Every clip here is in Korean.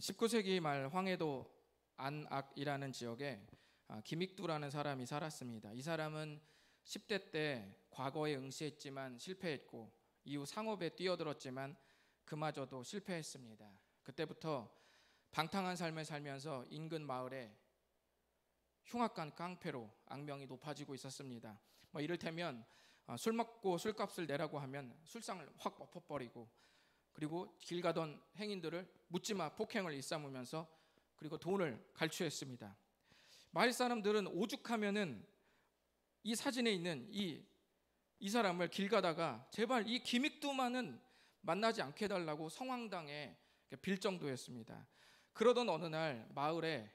19세기 말 황해도 안악이라는 지역에 김익두라는 사람이 살았습니다. 이 사람은 10대 때 과거에 응시했지만 실패했고 이후 상업에 뛰어들었지만 그마저도 실패했습니다. 그때부터 방탕한 삶을 살면서 인근 마을에 흉악한 깡패로 악명이 높아지고 있었습니다. 이를테면 술 먹고 술값을 내라고 하면 술상을 확 엎어버리고, 그리고 길 가던 행인들을 묻지마 폭행을 일삼으면서 그리고 돈을 갈취했습니다. 마을 사람들은 오죽하면은 이 사진에 있는 이 사람을 길 가다가 제발 이 김익두만은 만나지 않게 해달라고 성황당에 빌 정도였습니다. 그러던 어느 날 마을에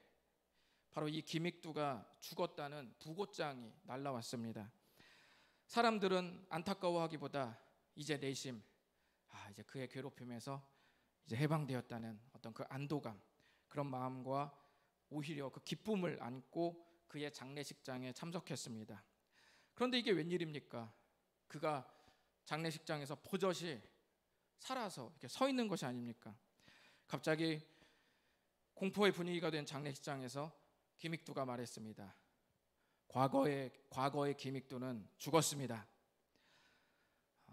바로 이 김익두가 죽었다는 부고장이 날라왔습니다. 사람들은 안타까워하기보다 이제 내심 이제 그의 괴롭힘에서 이제 해방되었다는 어떤 그 안도감, 그런 마음과 오히려 그 기쁨을 안고 그의 장례식장에 참석했습니다. 그런데 이게 웬일입니까? 그가 장례식장에서 버젓이 살아서 이렇게 서 있는 것이 아닙니까? 갑자기 공포의 분위기가 된 장례식장에서 김익두가 말했습니다. 과거의 김익두는 죽었습니다.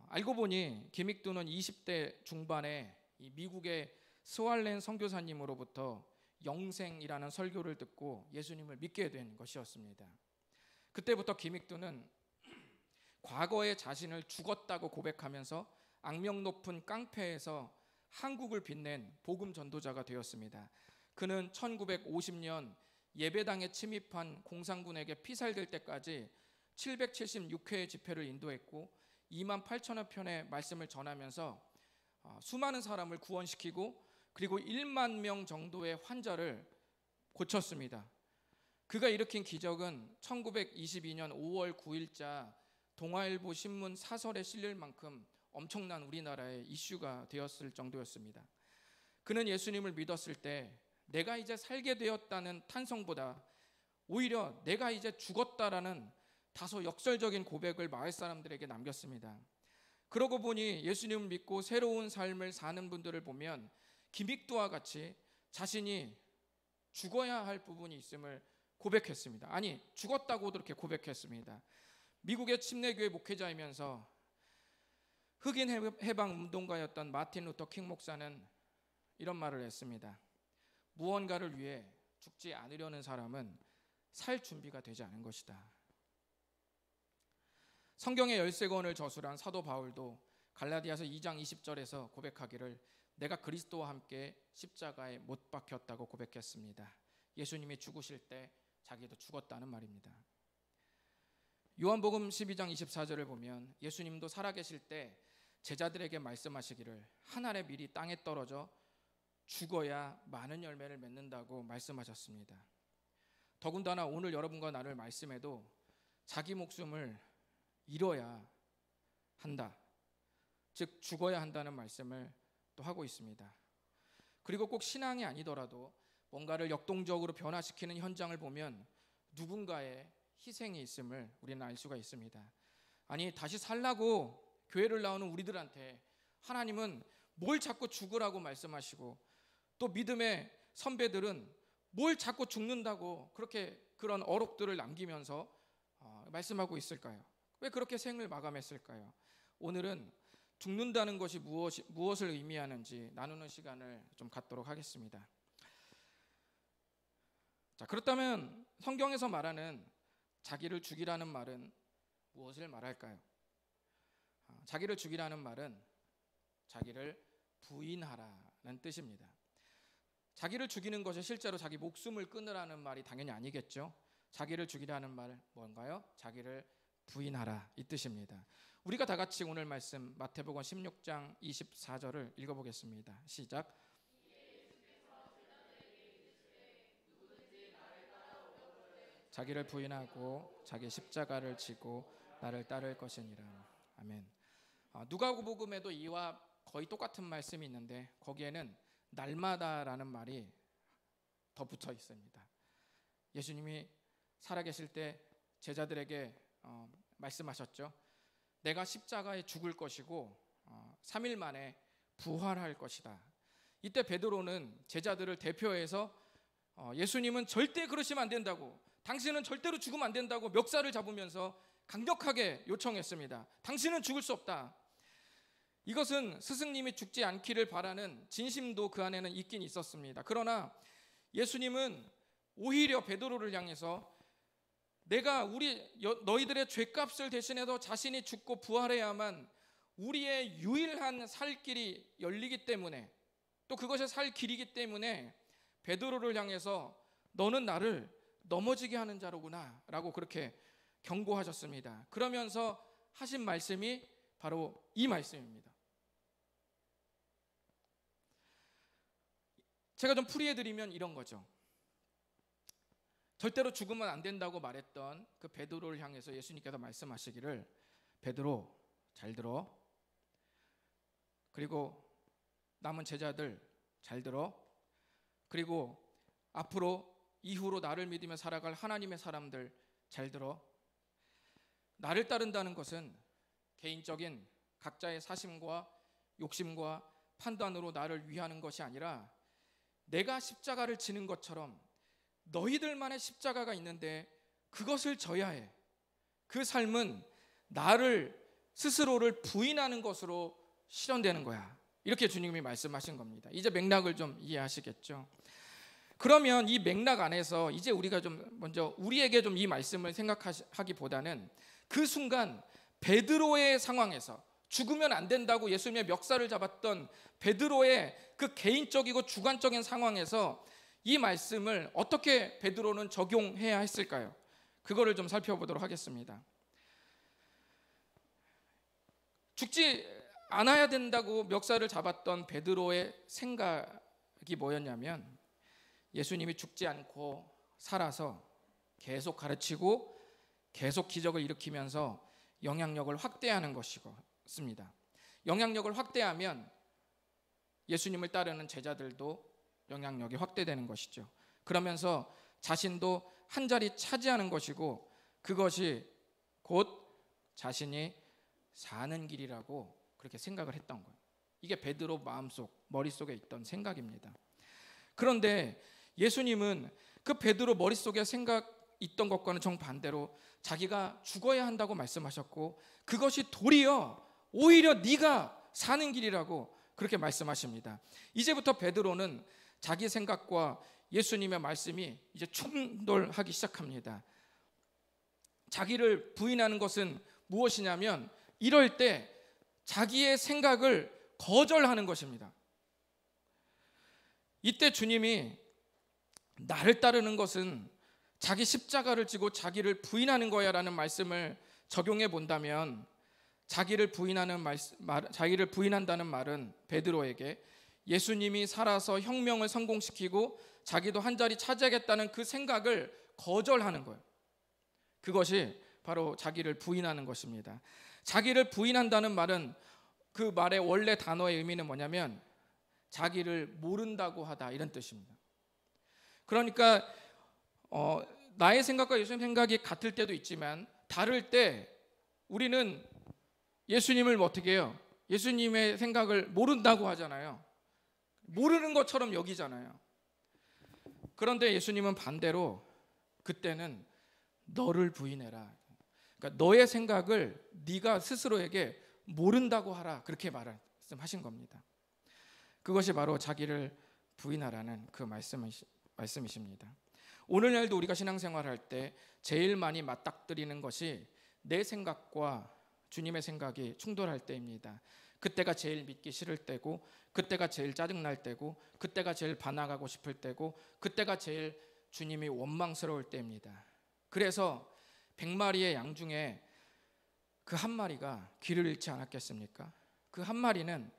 알고 보니 김익두는 20대 중반에 이 미국의 스왈렌 선교사님으로부터 영생이라는 설교를 듣고 예수님을 믿게 된 것이었습니다. 그때부터 김익두는 과거의 자신을 죽었다고 고백하면서 악명 높은 깡패에서 한국을 빛낸 복음 전도자가 되었습니다. 그는 1950년 예배당에 침입한 공산군에게 피살될 때까지 776회의 집회를 인도했고 2만 8천여 편의 말씀을 전하면서 수많은 사람을 구원시키고 그리고 1만 명 정도의 환자를 고쳤습니다. 그가 일으킨 기적은 1922년 5월 9일자 동아일보 신문 사설에 실릴 만큼 엄청난 우리나라의 이슈가 되었을 정도였습니다. 그는 예수님을 믿었을 때 내가 이제 살게 되었다는 탄성보다 오히려 내가 이제 죽었다라는 다소 역설적인 고백을 마을 사람들에게 남겼습니다. 그러고 보니 예수님을 믿고 새로운 삶을 사는 분들을 보면 김익두와 같이 자신이 죽어야 할 부분이 있음을 고백했습니다. 아니, 죽었다고도 그렇게 고백했습니다. 미국의 침례교회 목회자이면서 흑인 해방 운동가였던 마틴 루터 킹 목사는 이런 말을 했습니다. 무언가를 위해 죽지 않으려는 사람은 살 준비가 되지 않은 것이다. 성경의 13권을 저술한 사도 바울도 갈라디아서 2장 20절에서 고백하기를 내가 그리스도와 함께 십자가에 못 박혔다고 고백했습니다. 예수님이 죽으실 때 자기도 죽었다는 말입니다. 요한복음 12장 24절을 보면 예수님도 살아계실 때 제자들에게 말씀하시기를 한 알의 밀이 땅에 떨어져 죽어야 많은 열매를 맺는다고 말씀하셨습니다. 더군다나 오늘 여러분과 나눌 말씀에도 자기 목숨을 잃어야 한다, 즉 죽어야 한다는 말씀을 또 하고 있습니다. 그리고 꼭 신앙이 아니더라도 뭔가를 역동적으로 변화시키는 현장을 보면 누군가의 희생이 있음을 우리는 알 수가 있습니다. 아니, 다시 살라고 교회를 나오는 우리들한테 하나님은 뭘 자꾸 죽으라고 말씀하시고 또 믿음의 선배들은 뭘 자꾸 죽는다고 그렇게 그런 어록들을 남기면서 말씀하고 있을까요? 왜 그렇게 생을 마감했을까요? 오늘은 죽는다는 것이 무엇을 의미하는지 나누는 시간을 좀 갖도록 하겠습니다. 자, 그렇다면 성경에서 말하는 자기를 죽이라는 말은 무엇을 말할까요? 자기를 죽이라는 말은 자기를 부인하라는 뜻입니다. 자기를 죽이는 것이 실제로 자기 목숨을 끊으라는 말이 당연히 아니겠죠. 자기를 죽이라는 말 뭔가요? 자기를 부인하라, 이 뜻입니다. 우리가 다 같이 오늘 말씀 마태복음 16장 24절을 읽어보겠습니다. 시작. 자기를 부인하고 자기 십자가를 지고 나를 따를 것이니라. 아멘. 누가복음에도 이와 거의 똑같은 말씀이 있는데 거기에는 날마다라는 말이 더 붙어 있습니다. 예수님이 살아계실 때 제자들에게 말씀하셨죠. 내가 십자가에 죽을 것이고 3일 만에 부활할 것이다. 이때 베드로는 제자들을 대표해서 예수님은 절대 그러시면 안 된다고, 당신은 절대로 죽으면 안 된다고 멱살을 잡으면서 강력하게 요청했습니다. 당신은 죽을 수 없다. 이것은 스승님이 죽지 않기를 바라는 진심도 그 안에는 있긴 있었습니다. 그러나 예수님은 오히려 베드로를 향해서 내가 너희들의 죄값을 대신해서 자신이 죽고 부활해야만 우리의 유일한 살 길이 열리기 때문에, 또 그것이 살 길이기 때문에 베드로를 향해서 너는 나를 넘어지게 하는 자로구나 라고 그렇게 경고하셨습니다. 그러면서 하신 말씀이 바로 이 말씀입니다. 제가 좀 풀이해드리면 이런 거죠. 절대로 죽으면 안 된다고 말했던 그 베드로를 향해서 예수님께서 말씀하시기를, 베드로 잘 들어. 그리고 남은 제자들 잘 들어. 그리고 앞으로 이후로 나를 믿으며 살아갈 하나님의 사람들 잘 들어. 나를 따른다는 것은 개인적인 각자의 사심과 욕심과 판단으로 나를 위하는 것이 아니라 내가 십자가를 지는 것처럼 너희들만의 십자가가 있는데 그것을 져야 해. 그 삶은 나를 스스로를 부인하는 것으로 실현되는 거야. 이렇게 주님이 말씀하신 겁니다. 이제 맥락을 좀 이해하시겠죠? 그러면 이 맥락 안에서 이제 우리가 좀 먼저 우리에게 좀 이 말씀을 생각하기보다는 그 순간 베드로의 상황에서 죽으면 안 된다고 예수님의 멱살을 잡았던 베드로의 그 개인적이고 주관적인 상황에서 이 말씀을 어떻게 베드로는 적용해야 했을까요? 그거를 좀 살펴보도록 하겠습니다. 죽지 않아야 된다고 멱살을 잡았던 베드로의 생각이 뭐였냐면, 예수님이 죽지 않고 살아서 계속 가르치고 계속 기적을 일으키면서 영향력을 확대하는 것이었습니다. 영향력을 확대하면 예수님을 따르는 제자들도 영향력이 확대되는 것이죠. 그러면서 자신도 한 자리 차지하는 것이고 그것이 곧 자신이 사는 길이라고 그렇게 생각을 했던 거예요. 이게 베드로 마음속, 머릿속에 있던 생각입니다. 그런데 예수님은 그 베드로 머릿속에 생각 있던 것과는 정반대로 자기가 죽어야 한다고 말씀하셨고 그것이 오히려 네가 사는 길이라고 그렇게 말씀하십니다. 이제부터 베드로는 자기 생각과 예수님의 말씀이 이제 충돌하기 시작합니다. 자기를 부인하는 것은 무엇이냐면 이럴 때 자기의 생각을 거절하는 것입니다. 이때 주님이 나를 따르는 것은 자기 십자가를 지고 자기를 부인하는 거야 라는 말씀을 적용해 본다면, 자기를 부인한다는 말은 베드로에게 예수님이 살아서 혁명을 성공시키고 자기도 한 자리 차지하겠다는 그 생각을 거절하는 거예요. 그것이 바로 자기를 부인하는 것입니다. 자기를 부인한다는 말은 그 말의 원래 단어의 의미는 뭐냐면 자기를 모른다고 하다, 이런 뜻입니다. 그러니까 나의 생각과 예수님 생각이 같을 때도 있지만 다를 때 우리는 예수님을 어떻게 해요? 예수님의 생각을 모른다고 하잖아요. 모르는 것처럼 여기잖아요. 그런데 예수님은 반대로 그때는 너를 부인해라. 그러니까 너의 생각을 네가 스스로에게 모른다고 하라, 그렇게 말씀하신 겁니다. 그것이 바로 자기를 부인하라는 그 말씀이십니다. 오늘날도 우리가 신앙생활할 때 제일 많이 맞닥뜨리는 것이 내 생각과 주님의 생각이 충돌할 때입니다. 그때가 제일 믿기 싫을 때고, 그때가 제일 짜증날 때고, 그때가 제일 반항하고 싶을 때고, 그때가 제일 주님이 원망스러울 때입니다. 그래서 100마리의 양 중에 그 한 마리가 길을 잃지 않았겠습니까? 그 한 마리는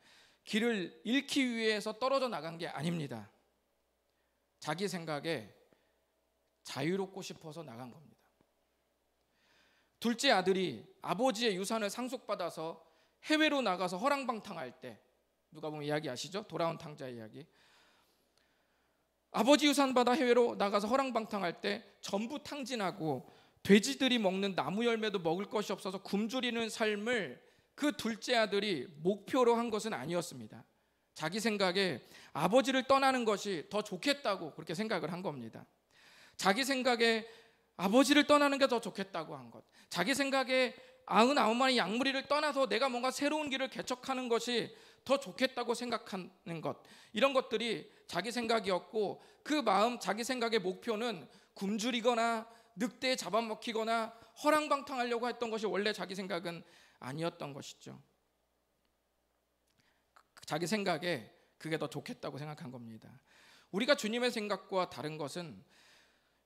길을 잃기 위해서 떨어져 나간 게 아닙니다. 자기 생각에 자유롭고 싶어서 나간 겁니다. 둘째 아들이 아버지의 유산을 상속받아서 해외로 나가서 허랑방탕할 때, 누가 보면 이야기 아시죠? 돌아온 탕자 이야기. 아버지 유산 받아 해외로 나가서 허랑방탕할 때 전부 탕진하고 돼지들이 먹는 나무 열매도 먹을 것이 없어서 굶주리는 삶을 그 둘째 아들이 목표로 한 것은 아니었습니다. 자기 생각에 아버지를 떠나는 것이 더 좋겠다고 그렇게 생각을 한 겁니다. 자기 생각에 아버지를 떠나는 게 더 좋겠다고 한 것, 자기 생각에 99마리 양무리를 떠나서 내가 뭔가 새로운 길을 개척하는 것이 더 좋겠다고 생각하는 것, 이런 것들이 자기 생각이었고, 그 마음, 자기 생각의 목표는 굶주리거나 늑대에 잡아먹히거나 허랑방탕하려고 했던 것이 원래 자기 생각은 아니었던 것이죠. 자기 생각에 그게 더 좋겠다고 생각한 겁니다. 우리가 주님의 생각과 다른 것은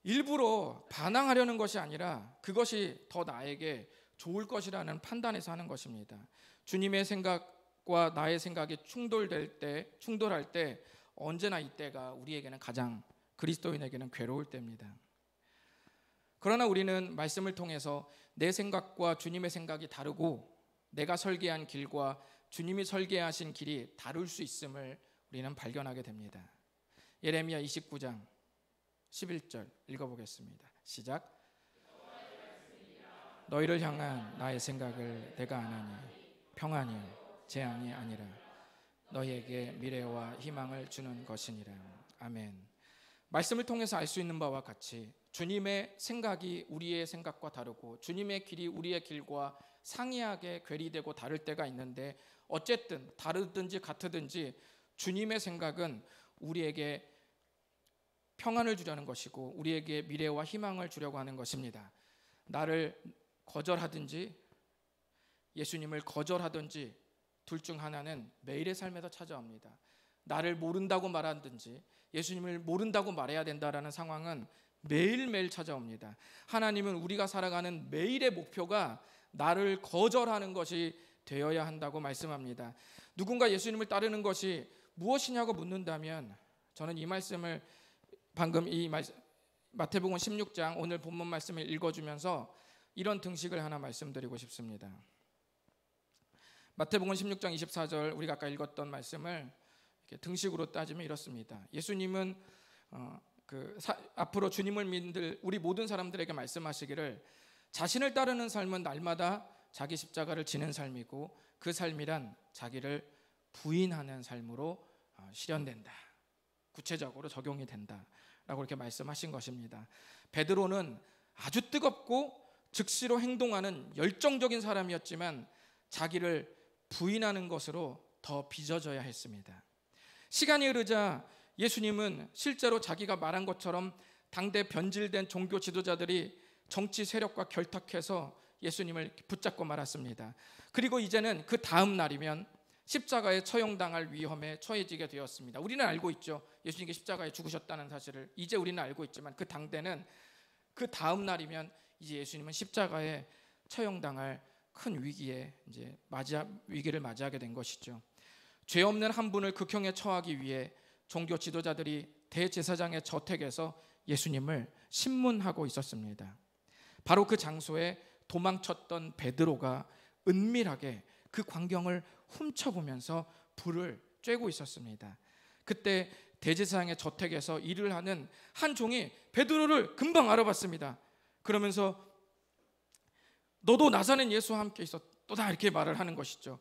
일부러 반항하려는 것이 아니라 그것이 더 나에게 좋을 것이라는 판단에서 하는 것입니다. 주님의 생각과 나의 생각이 충돌할 때 언제나 이때가 우리에게는 가장, 그리스도인에게는 괴로울 때입니다. 그러나 우리는 말씀을 통해서 내 생각과 주님의 생각이 다르고 내가 설계한 길과 주님이 설계하신 길이 다를 수 있음을 우리는 발견하게 됩니다. 예레미야 29장 11절 읽어보겠습니다. 시작. 너희를 향한 나의 생각을 내가 아나니 평안이요 재앙이 아니라 너희에게 미래와 희망을 주는 것이니라. 아멘. 말씀을 통해서 알 수 있는 바와 같이 주님의 생각이 우리의 생각과 다르고 주님의 길이 우리의 길과 상이하게 괴리되고 다를 때가 있는데, 어쨌든 다르든지 같으든지 주님의 생각은 우리에게 평안을 주려는 것이고 우리에게 미래와 희망을 주려고 하는 것입니다. 나를 거절하든지 예수님을 거절하든지 둘 중 하나는 매일의 삶에서 찾아옵니다. 나를 모른다고 말하든지 예수님을 모른다고 말해야 된다라는 상황은 매일매일 찾아옵니다. 하나님은 우리가 살아가는 매일의 목표가 나를 거절하는 것이 되어야 한다고 말씀합니다. 누군가 예수님을 따르는 것이 무엇이냐고 묻는다면 저는 이 말씀을 방금 마태복음 16장 오늘 본문 말씀을 읽어주면서 이런 등식을 하나 말씀드리고 싶습니다. 마태복음 16장 24절 우리가 아까 읽었던 말씀을 이렇게 등식으로 따지면 이렇습니다. 예수님은 앞으로 주님을 믿을 우리 모든 사람들에게 말씀하시기를 자신을 따르는 삶은 날마다 자기 십자가를 지는 삶이고 그 삶이란 자기를 부인하는 삶으로 실현된다. 구체적으로 적용이 된다라고 이렇게 말씀하신 것입니다. 베드로는 아주 뜨겁고 즉시로 행동하는 열정적인 사람이었지만 자기를 부인하는 것으로 더 빚어져야 했습니다. 시간이 흐르자 예수님은 실제로 자기가 말한 것처럼 당대 변질된 종교 지도자들이 정치 세력과 결탁해서 예수님을 붙잡고 말았습니다. 그리고 이제는 그 다음 날이면 십자가에 처형당할 위험에 처해지게 되었습니다. 우리는 알고 있죠. 예수님께 십자가에 죽으셨다는 사실을 이제 우리는 알고 있지만 그 당대는 그 다음 날이면 이제 예수님은 십자가에 처형당할 큰 위기를 맞이하게 된 것이죠. 죄 없는 한 분을 극형에 처하기 위해 종교 지도자들이 대제사장의 저택에서 예수님을 신문하고 있었습니다. 바로 그 장소에 도망쳤던 베드로가 은밀하게 그 광경을 훔쳐보면서 불을 쬐고 있었습니다. 그때 대제사장의 저택에서 일을 하는 한 종이 베드로를 금방 알아봤습니다. 그러면서 너도 나사렛 예수와 함께 있었다 이렇게 말을 하는 것이죠.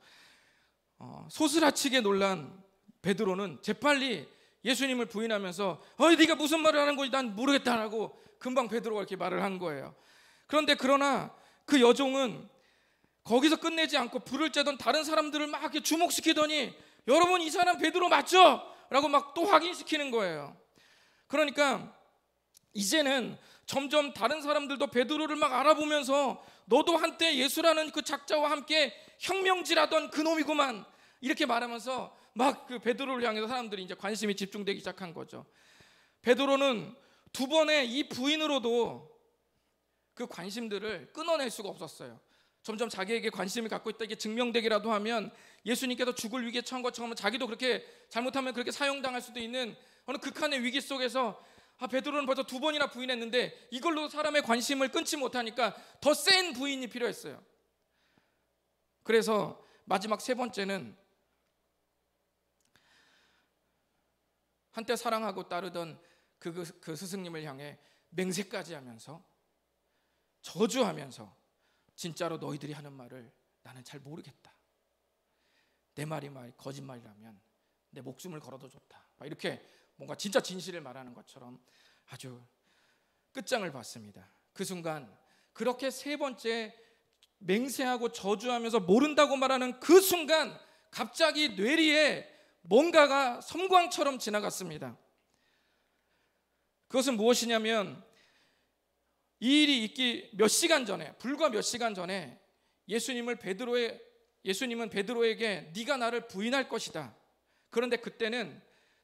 소스라치게 놀란 베드로는 재빨리 예수님을 부인하면서 네가 무슨 말을 하는 거지 난 모르겠다라고 금방 베드로가 이렇게 말을 한 거예요. 그러나 그 여종은 거기서 끝내지 않고 불을 쬐던 다른 사람들을 막 이렇게 주목시키더니 여러분 이 사람 베드로 맞죠? 라고 막 또 확인시키는 거예요. 그러니까 이제는 점점 다른 사람들도 베드로를 막 알아보면서 너도 한때 예수라는 그 작자와 함께 혁명질하던 그놈이구만 이렇게 말하면서 막 그 베드로를 향해서 사람들이 이제 관심이 집중되기 시작한 거죠. 베드로는 두 번의 이 부인으로도 그 관심들을 끊어낼 수가 없었어요. 점점 자기에게 관심을 갖고 있다 이게 증명되기라도 하면 예수님께서 죽을 위기에 처한 것처럼 자기도 그렇게 잘못하면 그렇게 사형당할 수도 있는 어느 극한의 위기 속에서 베드로는 벌써 두 번이나 부인했는데 이걸로 사람의 관심을 끊지 못하니까 더 센 부인이 필요했어요. 그래서 마지막 세 번째는 한때 사랑하고 따르던 그 스승님을 향해 맹세까지 하면서 저주하면서 진짜로 너희들이 하는 말을 나는 잘 모르겠다. 내 말이 거짓말이라면 내 목숨을 걸어도 좋다. 이렇게 뭔가 진짜 진실을 말하는 것처럼 아주 끝장을 봤습니다. 그 순간 그렇게 세 번째 맹세하고 저주하면서 모른다고 말하는 그 순간 갑자기 뇌리에 뭔가가 섬광처럼 지나갔습니다. 그것은 무엇이냐면 이 일이 있기 몇 시간 전에, 불과 몇 시간 전에 예수님은 베드로에게 네가 나를 부인할 것이다. 그런데 그때는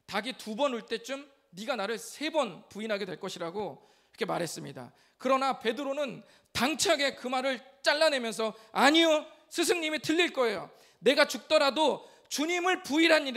닭이 2번 울 때쯤 네가 나를 3번 부인하게 될 것이라고 이렇게 말했습니다. 그러나 베드로는 당차게 그 말을 잘라내면서 아니요, 스승님이 틀릴 거예요. 내가 죽더라도 주님을 부인할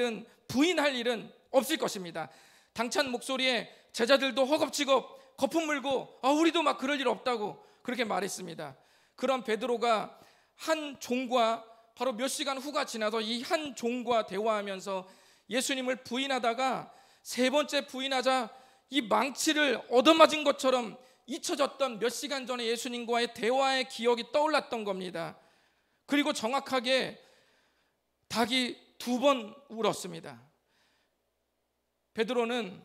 일은 없을 것입니다. 당찬 목소리에 제자들도 허겁지겁 거품 물고 우리도 막 그럴 일 없다고 그렇게 말했습니다. 그런 베드로가 한 종과 바로 몇 시간 후가 지나서 이 한 종과 대화하면서 예수님을 부인하다가 세 번째 부인하자 이 망치를 얻어맞은 것처럼 잊혀졌던 몇 시간 전에 예수님과의 대화의 기억이 떠올랐던 겁니다. 그리고 정확하게 닭이 2번 울었습니다. 베드로는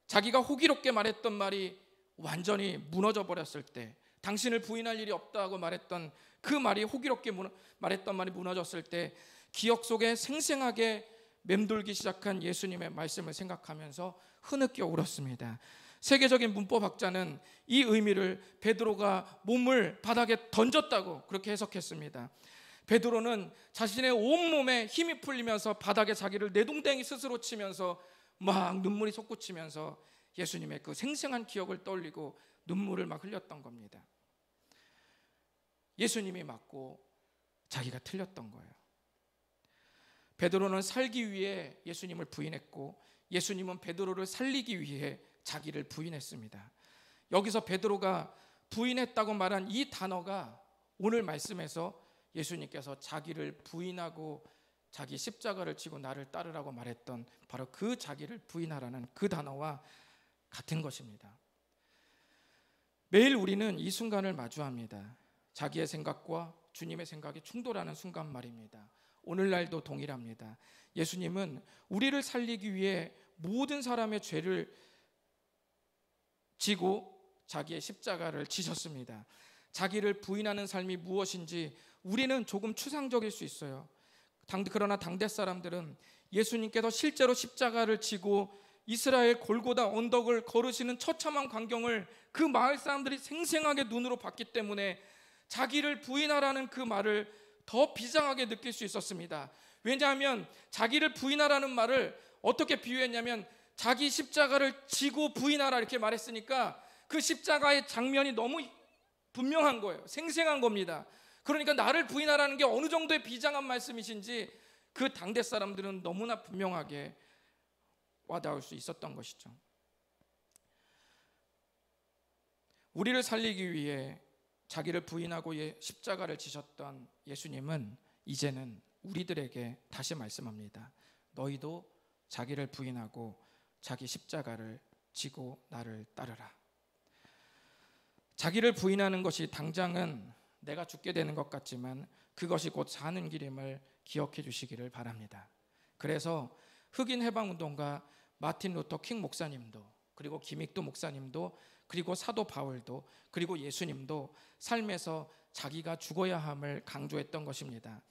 자기가 호기롭게 말했던 말이 완전히 무너져 버렸을 때, 당신을 부인할 일이 없다고 말했던 그 말이 호기롭게 말했던 말이 무너졌을 때 기억 속에 생생하게 맴돌기 시작한 예수님의 말씀을 생각하면서 흐느껴 울었습니다. 세계적인 문법학자는 이 의미를 베드로가 몸을 바닥에 던졌다고 그렇게 해석했습니다. 베드로는 자신의 온몸에 힘이 풀리면서 바닥에 자기를 내동댕이 스스로 치면서 막 눈물이 솟구치면서 예수님의 그 생생한 기억을 떠올리고 눈물을 막 흘렸던 겁니다. 예수님이 맞고 자기가 틀렸던 거예요. 베드로는 살기 위해 예수님을 부인했고 예수님은 베드로를 살리기 위해 자기를 부인했습니다. 여기서 베드로가 부인했다고 말한 이 단어가 오늘 말씀에서 예수님께서 자기를 부인하고 자기 십자가를 지고 나를 따르라고 말했던 바로 그 자기를 부인하라는 그 단어와 같은 것입니다. 매일 우리는 이 순간을 마주합니다. 자기의 생각과 주님의 생각이 충돌하는 순간 말입니다. 오늘날도 동일합니다. 예수님은 우리를 살리기 위해 모든 사람의 죄를 지고 자기의 십자가를 지셨습니다. 자기를 부인하는 삶이 무엇인지 우리는 조금 추상적일 수 있어요. 그러나 당대 사람들은 예수님께서 실제로 십자가를 지고 이스라엘 골고다 언덕을 걸으시는 처참한 광경을 그 마을 사람들이 생생하게 눈으로 봤기 때문에 자기를 부인하라는 그 말을 더 비장하게 느낄 수 있었습니다. 왜냐하면 자기를 부인하라는 말을 어떻게 비유했냐면 자기 십자가를 지고 부인하라 이렇게 말했으니까 그 십자가의 장면이 너무 분명한 거예요. 생생한 겁니다. 그러니까 나를 부인하라는 게 어느 정도의 비장한 말씀이신지 그 당대 사람들은 너무나 분명하게 와닿을 수 있었던 것이죠. 우리를 살리기 위해 자기를 부인하고 십자가를 지셨던 예수님은 이제는 우리들에게 다시 말씀합니다. 너희도 자기를 부인하고 자기 십자가를 지고 나를 따르라. 자기를 부인하는 것이 당장은 내가 죽게 되는 것 같지만 그것이 곧 사는 길임을 기억해 주시기를 바랍니다. 그래서 흑인 해방운동가 마틴 루터 킹 목사님도 그리고 김익두 목사님도 그리고 사도 바울도 그리고 예수님도 삶에서 자기가 죽어야 함을 강조했던 것입니다.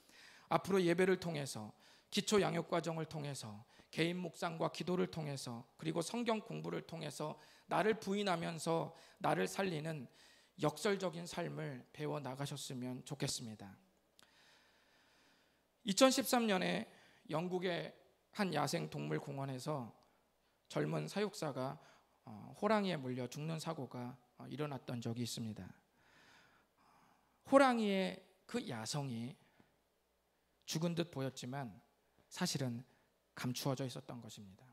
앞으로 예배를 통해서 기초 양육 과정을 통해서 개인 묵상과 기도를 통해서 그리고 성경 공부를 통해서 나를 부인하면서 나를 살리는 역설적인 삶을 배워 나가셨으면 좋겠습니다. 2013년에 영국의 한 야생 동물 공원에서 젊은 사육사가 호랑이에 물려 죽는 사고가 일어났던 적이 있습니다. 호랑이의 그 야성이 죽은 듯 보였지만 사실은 감추어져 있었던 것입니다.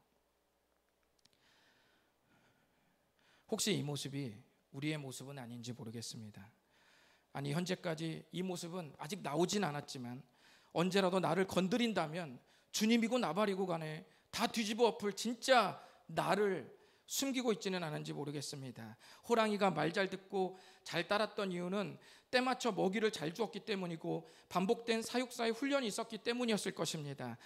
혹시 이 모습이 우리의 모습은 아닌지 모르겠습니다. 아니 현재까지 이 모습은 아직 나오진 않았지만 언제라도 나를 건드린다면 주님이고 나발이고 간에 다 뒤집어 엎을 진짜 나를 숨기고 있지는 않은지 모르겠습니다. 호랑이가 말 잘 듣고 잘 따랐던 이유는 때맞춰 먹이를 잘 주었기 때문이고 반복된 사육사의 훈련이 있었기 때문이었을 것입니다.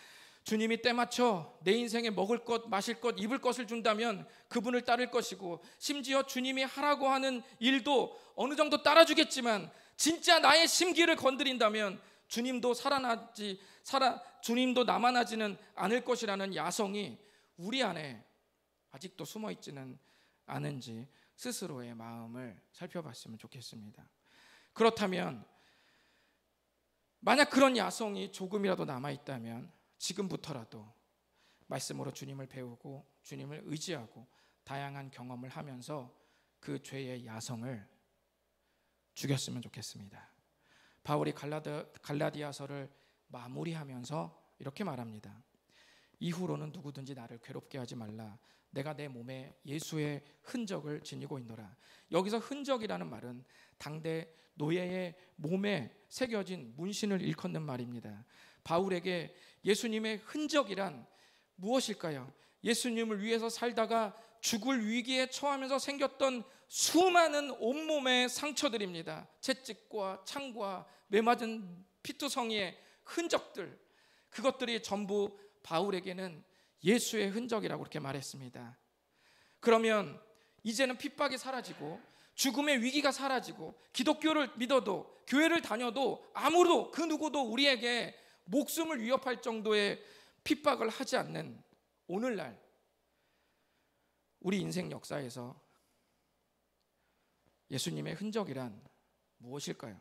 주님이 때맞춰 내 인생에 먹을 것, 마실 것, 입을 것을 준다면 그분을 따를 것이고, 심지어 주님이 하라고 하는 일도 어느 정도 따라주겠지만 진짜 나의 심기를 건드린다면 주님도 남아나지는 않을 것이라는 야성이 우리 안에 아직도 숨어 있지는 않은지 스스로의 마음을 살펴봤으면 좋겠습니다. 그렇다면 만약 그런 야성이 조금이라도 남아있다면 지금부터라도 말씀으로 주님을 배우고 주님을 의지하고 다양한 경험을 하면서 그 죄의 야성을 죽였으면 좋겠습니다. 바울이 갈라디아서를 마무리하면서 이렇게 말합니다. 이후로는 누구든지 나를 괴롭게 하지 말라. 내가 내 몸에 예수의 흔적을 지니고 있노라. 여기서 흔적이라는 말은 당대 노예의 몸에 새겨진 문신을 일컫는 말입니다. 바울에게 예수님의 흔적이란 무엇일까요? 예수님을 위해서 살다가 죽을 위기에 처하면서 생겼던 수많은 온몸의 상처들입니다. 채찍과 창과 매맞은 피투성이의 흔적들, 그것들이 전부 바울에게는 예수의 흔적이라고 그렇게 말했습니다. 그러면 이제는 핍박이 사라지고 죽음의 위기가 사라지고 기독교를 믿어도 교회를 다녀도 아무도 그 누구도 우리에게 목숨을 위협할 정도의 핍박을 하지 않는 오늘날 우리 인생 역사에서 예수님의 흔적이란 무엇일까요?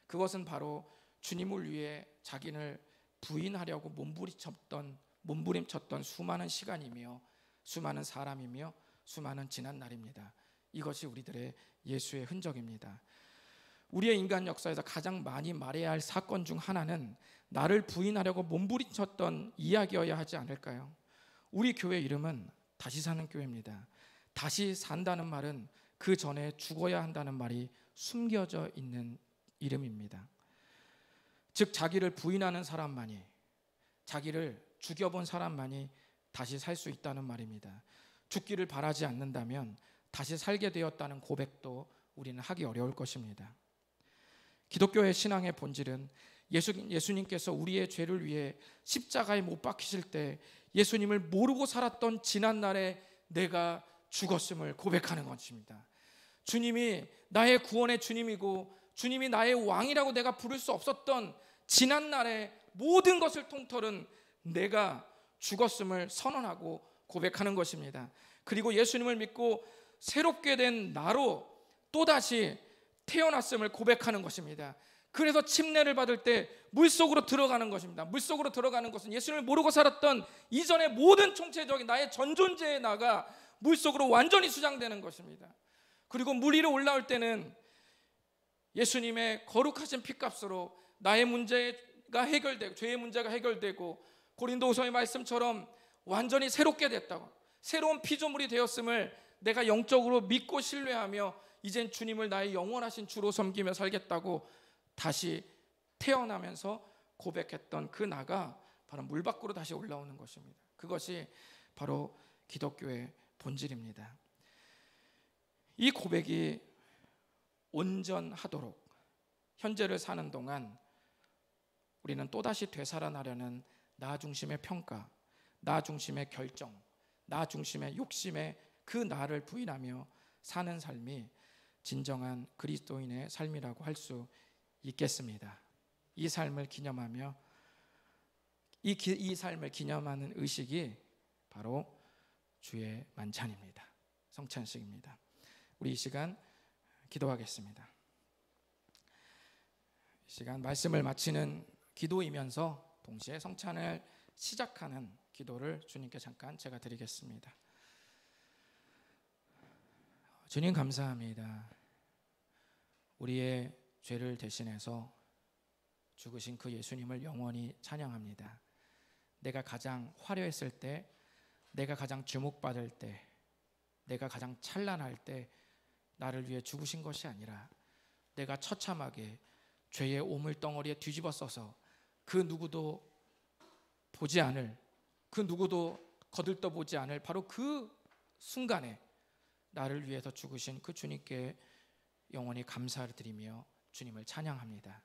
그것은 바로 주님을 위해 자기를 부인하려고 몸부림쳤던 수많은 시간이며 수많은 사람이며 수많은 지난 날입니다. 이것이 우리들의 예수의 흔적입니다. 우리의 인간 역사에서 가장 많이 말해야 할 사건 중 하나는 나를 부인하려고 몸부림쳤던 이야기여야 하지 않을까요? 우리 교회 이름은 다시 사는 교회입니다. 다시 산다는 말은 그 전에 죽어야 한다는 말이 숨겨져 있는 이름입니다. 즉 자기를 부인하는 사람만이, 자기를 죽여본 사람만이 다시 살 수 있다는 말입니다. 죽기를 바라지 않는다면 다시 살게 되었다는 고백도 우리는 하기 어려울 것입니다. 기독교의 신앙의 본질은 예수님께서 우리의 죄를 위해 십자가에 못 박히실 때 예수님을 모르고 살았던 지난날에 내가 죽었음을 고백하는 것입니다. 주님이 나의 구원의 주님이고 주님이 나의 왕이라고 내가 부를 수 없었던 지난날의 모든 것을 통틀은 내가 죽었음을 선언하고 고백하는 것입니다. 그리고 예수님을 믿고 새롭게 된 나로 또다시 태어났음을 고백하는 것입니다. 그래서 침례를 받을 때 물속으로 들어가는 것입니다. 물속으로 들어가는 것은 예수님을 모르고 살았던 이전의 모든 총체적인 나의 전 존재의 나가 물속으로 완전히 수장되는 것입니다. 그리고 물 위로 올라올 때는 예수님의 거룩하신 피값으로 나의 문제가 해결되고 죄의 문제가 해결되고 고린도후서의 말씀처럼 완전히 새롭게 됐다고, 새로운 피조물이 되었음을 내가 영적으로 믿고 신뢰하며 이젠 주님을 나의 영원하신 주로 섬기며 살겠다고 다시 태어나면서 고백했던 그 나가 바로 물 밖으로 다시 올라오는 것입니다. 그것이 바로 기독교의 본질입니다. 이 고백이 온전하도록 현재를 사는 동안 우리는 또다시 되살아나려는 나 중심의 평가, 나 중심의 결정, 나 중심의 욕심에 그 나를 부인하며 사는 삶이 진정한 그리스도인의 삶이라고 할 수 있겠습니다. 이 삶을 기념하며 이 삶을 기념하는 의식이 바로 주의 만찬입니다. 성찬식입니다. 우리 이 시간 기도하겠습니다. 이 시간 말씀을 마치는 기도이면서 동시에 성찬을 시작하는 기도를 주님께 잠깐 제가 드리겠습니다. 주님 감사합니다. 우리의 죄를 대신해서 죽으신 그 예수님을 영원히 찬양합니다. 내가 가장 화려했을 때, 내가 가장 주목받을 때, 내가 가장 찬란할 때 나를 위해 죽으신 것이 아니라 내가 처참하게 죄의 오물덩어리에 뒤집어 써서 그 누구도 보지 않을, 그 누구도 거들떠보지 않을 바로 그 순간에 나를 위해서 죽으신 그 주님께 영원히 감사를 드리며 주님을 찬양합니다.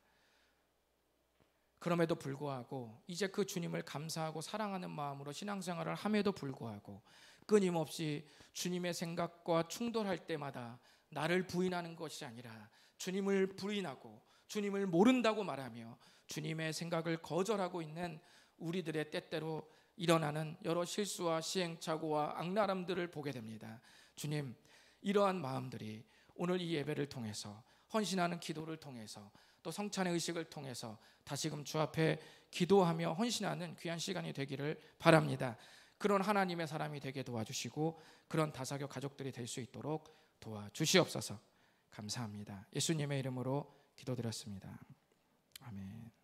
그럼에도 불구하고 이제 그 주님을 감사하고 사랑하는 마음으로 신앙생활을 함에도 불구하고 끊임없이 주님의 생각과 충돌할 때마다 나를 부인하는 것이 아니라 주님을 부인하고 주님을 모른다고 말하며 주님의 생각을 거절하고 있는 우리들의 때때로 일어나는 여러 실수와 시행착오와 악랄함들을 보게 됩니다. 주님, 이러한 마음들이 오늘 이 예배를 통해서 헌신하는 기도를 통해서 또 성찬의 의식을 통해서 다시금 주 앞에 기도하며 헌신하는 귀한 시간이 되기를 바랍니다. 그런 하나님의 사람이 되게 도와주시고 그런 다사교 가족들이 될 수 있도록 도와주시옵소서. 감사합니다. 예수님의 이름으로 기도드렸습니다. 아멘.